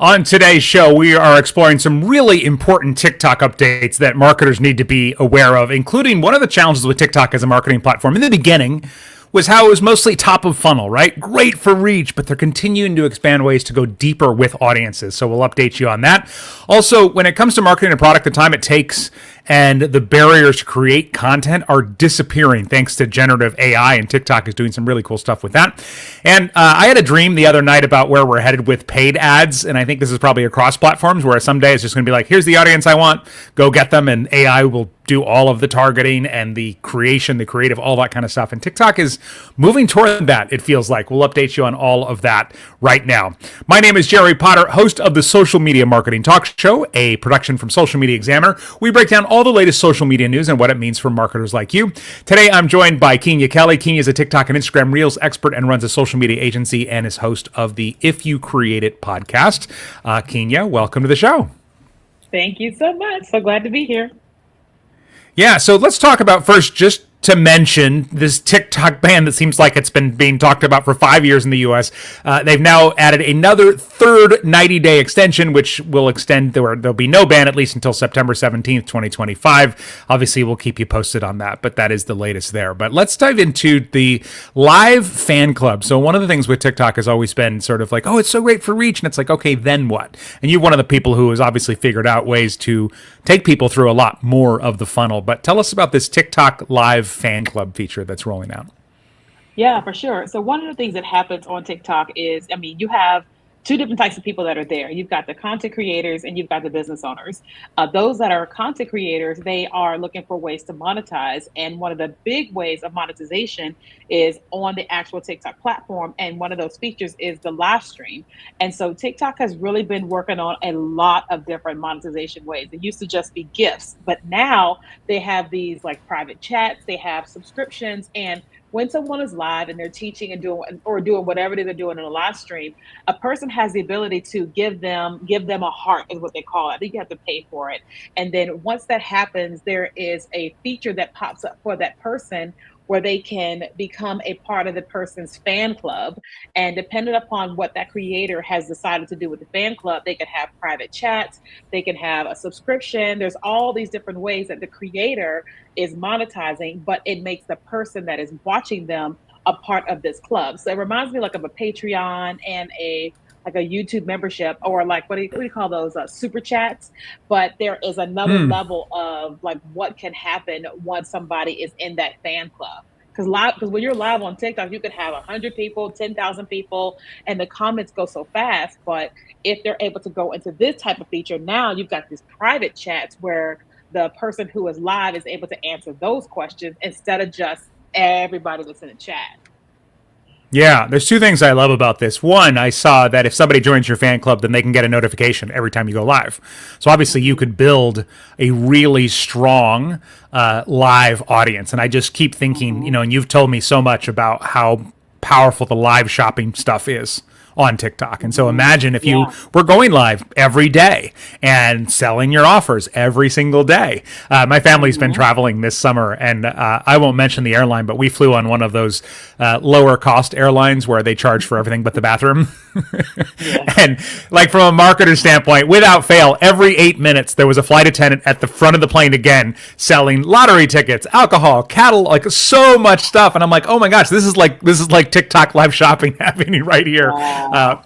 On today's show, we are exploring some really important TikTok updates that marketers need to be aware of, including one of the challenges with TikTok as a marketing platform in the beginning was how it was mostly top of funnel, right? Great for reach, but they're continuing to expand ways to go deeper with audiences. So we'll update you on that. Also, when it comes to marketing a product, the time it takes and the barriers to create content are disappearing thanks to generative AI, and TikTok is doing some really cool stuff with that. And I had a dream the other night about where we're headed with paid ads, and I think this is probably across platforms where someday it's just going to be like, here's the audience I want, go get them, and AI will do all of the targeting and the creation, the creative, all that kind of stuff. And TikTok is moving toward that, it feels like. We'll update you on all of that right now. My name is Jerry Potter, host of the Social Media Marketing Talk Show, a production from Social Media Examiner. We break down all the latest social media news and what it means for marketers like you. Today, I'm joined by Kenya Kelly. Kenya is a TikTok and Instagram Reels expert and runs a social media agency and is host of the If You Create It podcast. Kenya, welcome to the show. Thank you so much. So glad to be here. Yeah, so let's talk about first, just to mention this TikTok ban that seems like it's been being talked about for 5 years in the U.S. They've now added another third 90-day extension, which will extend, there'll be no ban at least until September 17th, 2025. Obviously, we'll keep you posted on that, but that is the latest there. But let's dive into the live fan club. So one of the things with TikTok has always been sort of like, oh, it's so great for reach. And it's like, okay, then what? And you're one of the people who has obviously figured out ways to take people through a lot more of the funnel. But tell us about this TikTok live fan club feature that's rolling out. Yeah, for sure. So one of the things that happens on TikTok is, you have two different types of people that are there. You've got the content creators and you've got the business owners. Those that are content creators, they are looking for ways to monetize. And one of the big ways of monetization is on the actual TikTok platform. And one of those features is the live stream. And so TikTok has really been working on a lot of different monetization ways. It used to just be gifts, but now they have these like private chats, they have subscriptions, and when someone is live and they're teaching and doing whatever it is they're doing in a live stream, a person has the ability to give them a heart, is what they call it. I think you have to pay for it. And then once that happens, there is a feature that pops up for that person where they can become a part of the person's fan club. And depending upon what that creator has decided to do with the fan club, they can have private chats, they can have a subscription. There's all these different ways that the creator is monetizing, but it makes the person that is watching them a part of this club. So it reminds me like of a Patreon and a YouTube membership, or like what do you call those, super chats? But there is another level of like what can happen once somebody is in that fan club. Because when you're live on TikTok, you could have 100 people, 10,000 people, and the comments go so fast. But if they're able to go into this type of feature, now you've got these private chats where the person who is live is able to answer those questions instead of just everybody that's in the chat. Yeah, there's two things I love about this. One, I saw that if somebody joins your fan club, then they can get a notification every time you go live. So obviously you could build a really strong live audience. And I just keep thinking, and you've told me so much about how powerful the live shopping stuff is on TikTok. And so imagine if you were going live every day and selling your offers every single day. My family's been traveling this summer, and I won't mention the airline, but we flew on one of those lower cost airlines where they charge for everything but the bathroom. And like from a marketer's standpoint, without fail, every 8 minutes there was a flight attendant at the front of the plane again selling lottery tickets, alcohol, cattle, like so much stuff. And I'm like, oh my gosh, this is like TikTok live shopping happening right here.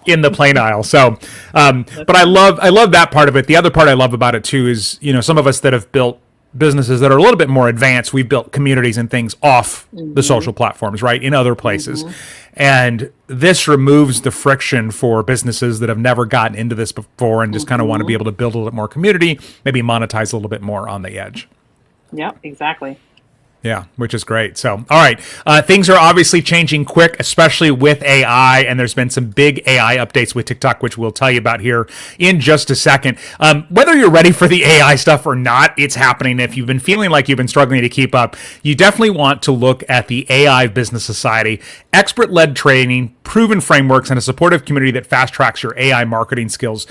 In the plane aisle. So, but I love that part of it. The other part I love about it too is, some of us that have built businesses that are a little bit more advanced, we've built communities and things off the social platforms, right? In other places. And this removes the friction for businesses that have never gotten into this before and just kind of want to be able to build a little bit more community, maybe monetize a little bit more on the edge. Yep, exactly. Yeah, which is great. So, all right. Things are obviously changing quick, especially with AI, and there's been some big AI updates with TikTok, which we'll tell you about here in just a second. Whether you're ready for the AI stuff or not, it's happening. If you've been feeling like you've been struggling to keep up, you definitely want to look at the AI Business Society expert-led training proven frameworks and a supportive community that fast tracks your AI marketing skills.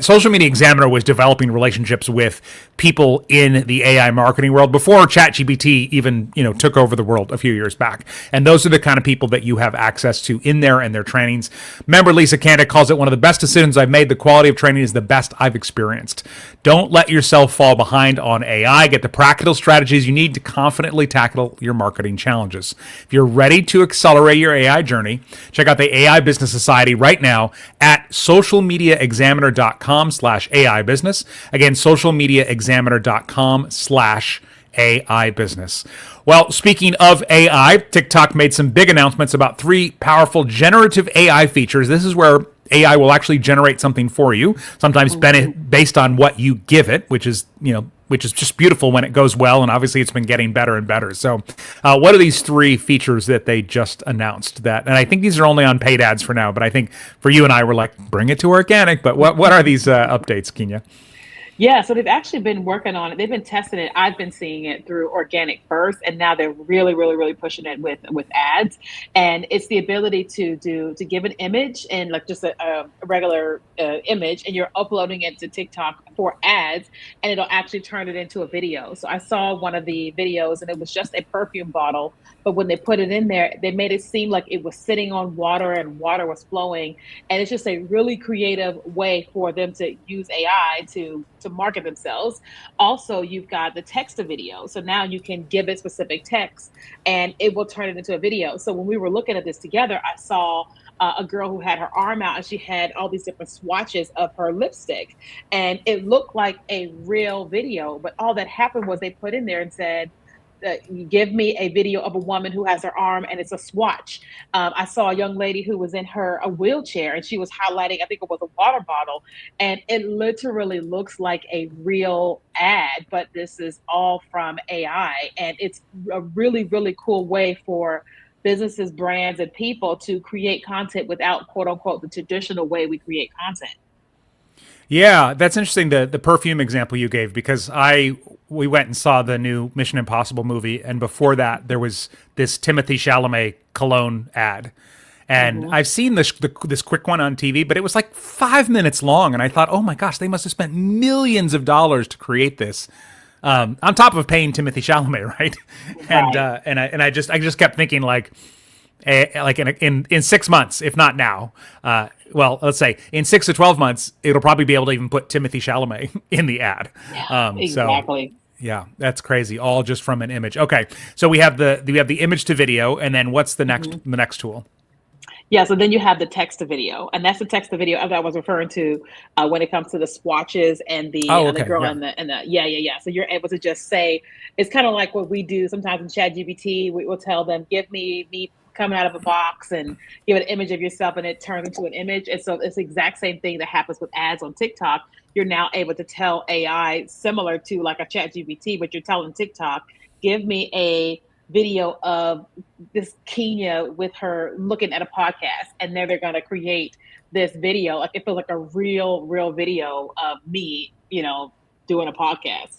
Social Media Examiner was developing relationships with people in the AI marketing world before ChatGPT even took over the world a few years back. And those are the kind of people that you have access to in there and their trainings. Member Lisa Candick calls it one of the best decisions I've made. The quality of training is the best I've experienced. Don't let yourself fall behind on AI. Get the practical strategies you need to confidently tackle your marketing challenges. If you're ready to accelerate your AI journey, check out the AI Business Society right now at socialmediaexaminer.com/AI business. Again, socialmediaexaminer.com/AI business. Well, speaking of AI, TikTok made some big announcements about 3 powerful generative AI features. This is where AI will actually generate something for you, sometimes based on what you give it, which is just beautiful when it goes well, and obviously it's been getting better and better. So what are these 3 features that they just announced? And I think these are only on paid ads for now, but I think for you and I, we're like, bring it to organic. But what are these updates, Kenya? Yeah, so they've actually been working on it. They've been testing it. I've been seeing it through organic first, and now they're really, really, really pushing it with ads. And it's the ability to give an image and like just a regular image, and you're uploading it to TikTok for ads, and it'll actually turn it into a video. So I saw one of the videos, and it was just a perfume bottle, but when they put it in there, they made it seem like it was sitting on water and water was flowing. And it's just a really creative way for them to use AI to market themselves. Also, you've got the text to video. So now you can give it specific text and it will turn it into a video. So when we were looking at this together, I saw a girl who had her arm out and she had all these different swatches of her lipstick. And it looked like a real video, but all that happened was they put in there and said, give me a video of a woman who has her arm and it's a swatch. I saw a young lady who was in a wheelchair and she was highlighting, I think it was a water bottle, and it literally looks like a real ad, but this is all from AI. And it's a really, really cool way for businesses, brands, and people to create content without, quote unquote, the traditional way we create content. Yeah, that's interesting, the perfume example you gave, because we went and saw the new Mission Impossible movie, and before that there was this Timothy Chalamet cologne ad. And I've seen this quick one on TV, but it was like 5 minutes long, and I thought, oh my gosh, they must have spent millions of dollars to create this. On top of paying Timothy Chalamet, right? Right. And I just kept thinking like in 6 months, if not now, well, let's say in 6 to 12 months, it'll probably be able to even put Timothy Chalamet in the ad. Exactly. So, yeah, that's crazy. All just from an image. Okay, so we have the image to video, and then what's the next tool? Yeah, so then you have the text to video, and that's the text to video that I was referring to when it comes to the swatches and the the girl and the yeah. So you're able to just say, it's kind of like what we do sometimes in ChatGPT. We will tell them, give me coming out of a box and give an image of yourself, and it turns into an image. And so it's the exact same thing that happens with ads on TikTok. You're now able to tell AI, similar to like a ChatGPT, but you're telling TikTok, give me a video of this Kenya with her looking at a podcast, and then they're going to create this video. Like it feels like a real video of me, doing a podcast.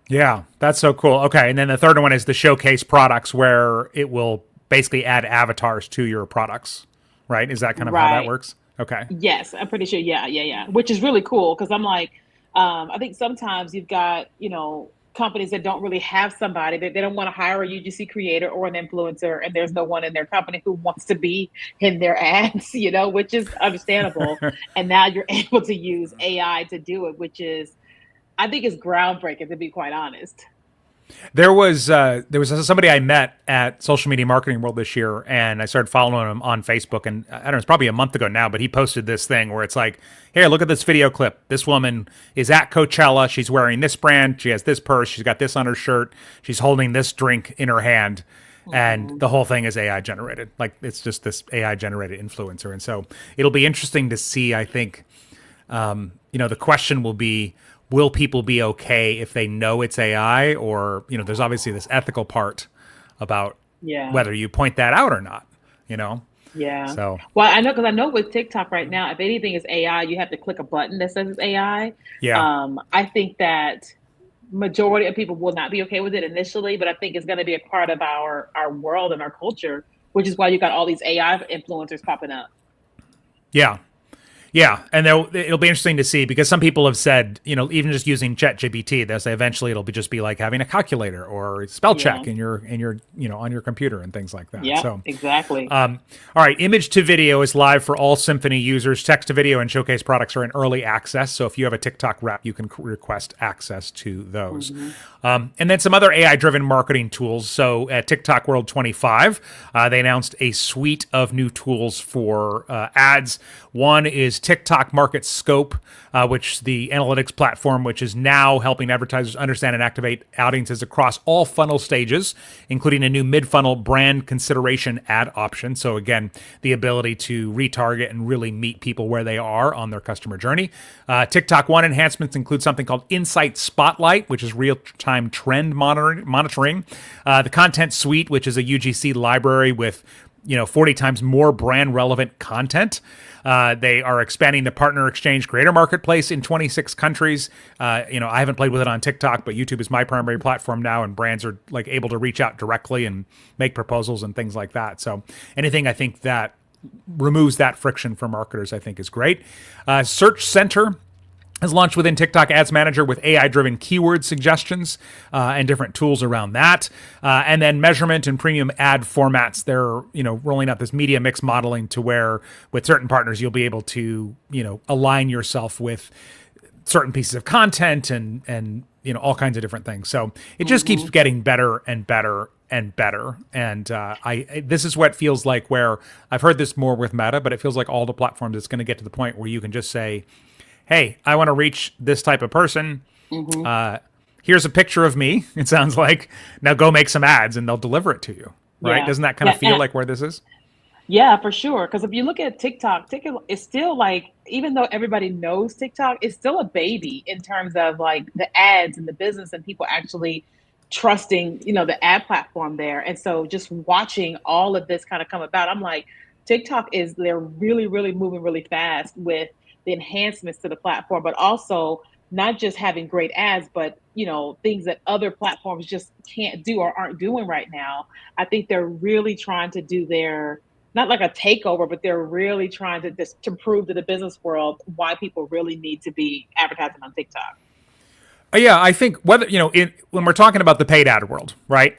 Yeah, that's so cool. Okay, and then the third one is the showcase products, where it will basically add avatars to your products, right? Is that kind of how that works? Okay. Yes, I'm pretty sure. Yeah. Which is really cool, because I'm like, I think sometimes you've got, companies that don't really have somebody, they don't want to hire a UGC creator or an influencer, and there's no one in their company who wants to be in their ads, which is understandable. And now you're able to use AI to do it, which is, I think, is groundbreaking, to be quite honest. There was somebody I met at Social Media Marketing World this year, and I started following him on Facebook, and I don't know, it's probably a month ago now, but he posted this thing where it's like, here, look at this video clip. This woman is at Coachella. She's wearing this brand. She has this purse. She's got this on her shirt. She's holding this drink in her hand. And the whole thing is AI generated. Like, it's just this AI generated influencer. And so it'll be interesting to see, I think, the question will be, will people be okay if they know it's AI? Or, there's obviously this ethical part about whether you point that out or not, Yeah. So, well, I know with TikTok right now, if anything is AI, you have to click a button that says it's AI. Yeah. I think that majority of people will not be okay with it initially, but I think it's going to be a part of our world and our culture which is why you got all these AI influencers popping up. Yeah. Yeah, and it'll be interesting to see because some people have said, even just using ChatGPT, they'll say eventually it'll just be like having a calculator or spell check Yeah. in your on your computer and things like that. Yeah, So, exactly. all right, image to video is live for all Symphony users. Text to video and Showcase products are in early access. So if you have a TikTok Wrap, you can request access to those. And then some other AI-driven marketing tools. So at TikTok World 25, they announced a suite of new tools for ads. One is TikTok Market Scope, which the analytics platform, which is now helping advertisers understand and activate audiences across all funnel stages, including a new mid-funnel brand consideration ad option. So again, the ability to retarget and really meet people where they are on their customer journey. TikTok One enhancements include something called Insight Spotlight, which is real-time trend monitoring. The Content Suite, which is a UGC library with 40 times more brand relevant content. They are expanding the Partner Exchange Creator Marketplace in 26 countries. I haven't played with it on TikTok, but YouTube is my primary platform now, and brands are like able to reach out directly and make proposals and things like that. So anything I think that removes that friction for marketers, I think is great. Search Center has launched within TikTok Ads Manager with AI-driven keyword suggestions and different tools around that. And then measurement and premium ad formats. They're rolling out this media mix modeling to where with certain partners you'll be able to align yourself with certain pieces of content and all kinds of different things. So it just keeps getting better and better and better. And this is what feels like where I've heard this more with Meta, but it feels like all the platforms it's going to get to the point where you can just say, hey, I want to reach this type of person. Here's a picture of me. It sounds like now go make some ads and they'll deliver it to you. Right? Yeah. Doesn't that kind of feel like where this is? Yeah, for sure. Because if you look at TikTok, TikTok is still like, even though everybody knows TikTok, it's still a baby in terms of like the ads and the business and people actually trusting, the ad platform there. And so just watching all of this kind of come about, I'm like, they're really, really moving really fast with the enhancements to the platform, but also not just having great ads, but things that other platforms just can't do or aren't doing right now. I think they're really trying to do their, not like a takeover, but they're really trying to prove to the business world why people really need to be advertising on TikTok. Yeah, I think whether when we're talking about the paid ad world, right?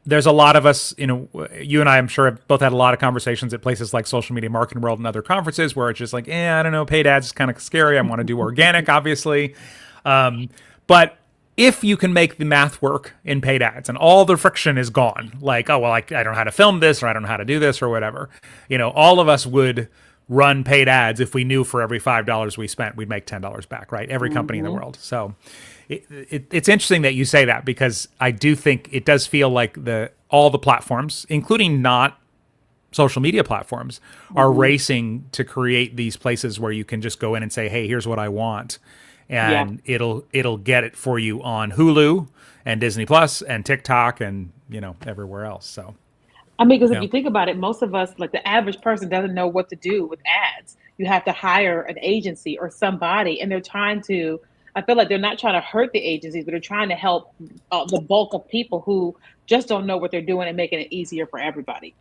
There's a lot of us, you and I, I'm sure, have both had a lot of conversations at places like Social Media Marketing World and other conferences where it's just like, I don't know, paid ads is kind of scary. I want to do organic, obviously. But if you can make the math work in paid ads and all the friction is gone, like, I don't know how to film this or I don't know how to do this or whatever, all of us would run paid ads if we knew for every $5 we spent, we'd make $10 back, right? Every company in the world. So it's interesting that you say that because I do think it does feel like all the platforms, including not social media platforms, are racing to create these places where you can just go in and say, hey, here's what I want. And it'll get it for you on Hulu and Disney Plus and TikTok and, everywhere else. So I mean, because if you think about it, most of us, like the average person doesn't know what to do with ads. You have to hire an agency or somebody, and I feel like they're not trying to hurt the agencies, but they're trying to help the bulk of people who just don't know what they're doing and making it easier for everybody.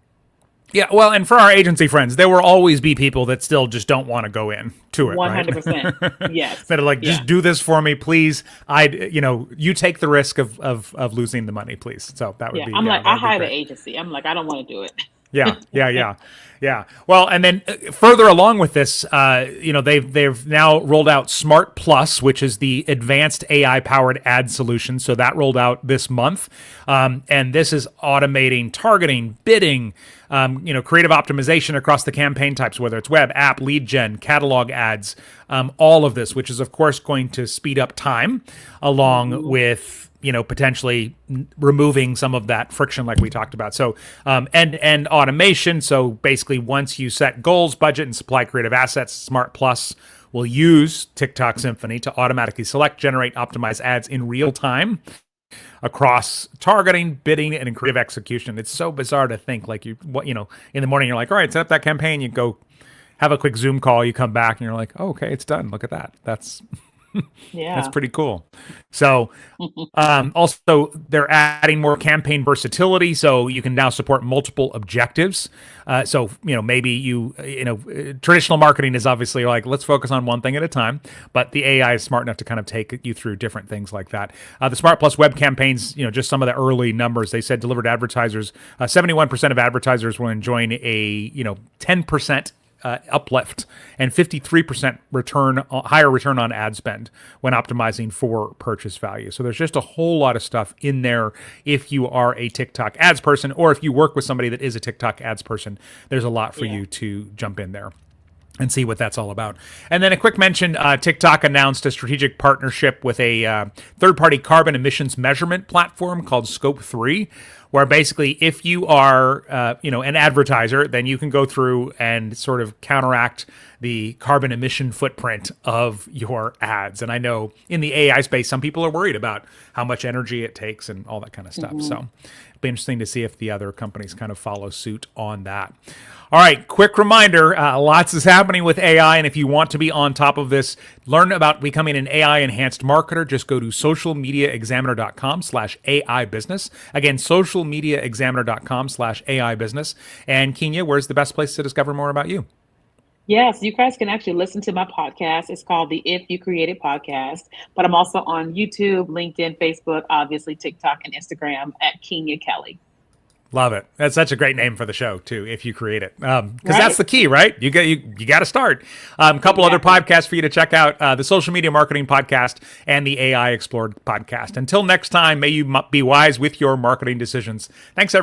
Yeah, well, and for our agency friends, there will always be people that still just don't want to go in to it. 100%. Yes. That are like, just do this for me, please. You take the risk of losing the money, please. So that would be. I'm like, I hire the agency. I'm like, I don't want to do it. Yeah. Well, and then further along with this, they've now rolled out Smart Plus, which is the advanced AI powered ad solution. So that rolled out this month, and this is automating targeting, bidding, creative optimization across the campaign types, whether it's web, app, lead gen, catalog ads, all of this, which is of course going to speed up time, along with potentially removing some of that friction like we talked about. So end-to-end automation. So basically once you set goals, budget, and supply creative assets, Smart Plus will use TikTok Symphony to automatically select, generate, optimize ads in real time across targeting, bidding, and in creative execution. It's so bizarre to think like in the morning you're like, all right, set up that campaign, you go have a quick Zoom call, you come back and you're like, oh, okay, it's done. Look at that. That's That's Yeah. pretty cool. So, also, they're adding more campaign versatility, so you can now support multiple objectives. So, maybe traditional marketing is obviously like, let's focus on one thing at a time, but the AI is smart enough to kind of take you through different things like that. The Smart Plus web campaigns, just some of the early numbers, they said delivered advertisers, 71% of advertisers were enjoying a, 10% uplift and 53% higher return on ad spend when optimizing for purchase value. So there's just a whole lot of stuff in there if you are a TikTok ads person, or if you work with somebody that is a TikTok ads person. There's a lot for you to jump in there and see what that's all about. And then a quick mention, TikTok announced a strategic partnership with a third-party carbon emissions measurement platform called Scope 3, where basically if you are, an advertiser, then you can go through and sort of counteract the carbon emission footprint of your ads. And I know in the AI space, some people are worried about how much energy it takes and all that kind of stuff. Mm-hmm. So it'll be interesting to see if the other companies kind of follow suit on that. All right, quick reminder, lots is happening with AI, and if you want to be on top of this, learn about becoming an AI-enhanced marketer, just go to socialmediaexaminer.com/AI business. Again, socialmediaexaminer.com/AI business. And Kenya, where's the best place to discover more about you? Yes, you guys can actually listen to my podcast. It's called the If You Create It podcast, but I'm also on YouTube, LinkedIn, Facebook, obviously TikTok, and Instagram at Kenya Kelly. Love it. That's such a great name for the show too. If you create it, because that's the key, right? You got to start. A couple other podcasts for you to check out: the Social Media Marketing Podcast and the AI Explored podcast. Until next time, may you be wise with your marketing decisions. Thanks, everyone.